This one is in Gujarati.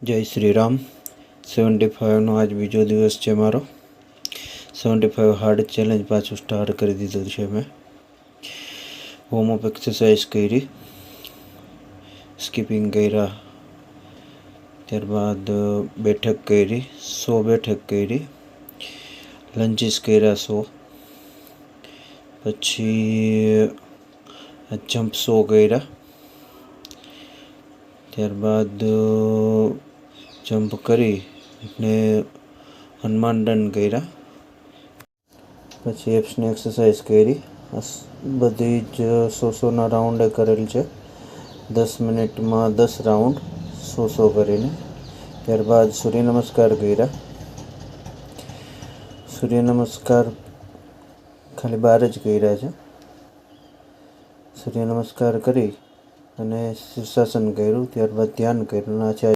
જય શ્રી રામ. 75નો આજ બીજો દિવસ છે મારો. 75 હાર્ડ ચેલેન્જ પાછું સ્ટાર્ટ કરી દીધું છે મેં. વોર્મઅપ એક્સરસાઇઝ કરી, સ્કીપિંગ કર્યા, ત્યારબાદ બેઠક કરી, 100 બેઠક કરી, લંજીસ કર્યા 100, પછી જમ્પ 100 કર્યા, ત્યારબાદ જમ્પ કરી અને હનુમાન દંડ કર્યા, પછી એપ્સની એક્સરસાઇઝ કરી. બધી જ 100-100ના રાઉન્ડે કરેલ છે. 10 મિનિટમાં 10 રાઉન્ડ 100-100 કરીને. ત્યારબાદ સૂર્ય નમસ્કાર કર્યા. સૂર્ય નમસ્કાર ખાલી 12 જ કર્યા છે. સૂર્ય નમસ્કાર કરી અને શીર્ષાસન કર્યું, ત્યારબાદ ધ્યાન કર્યું.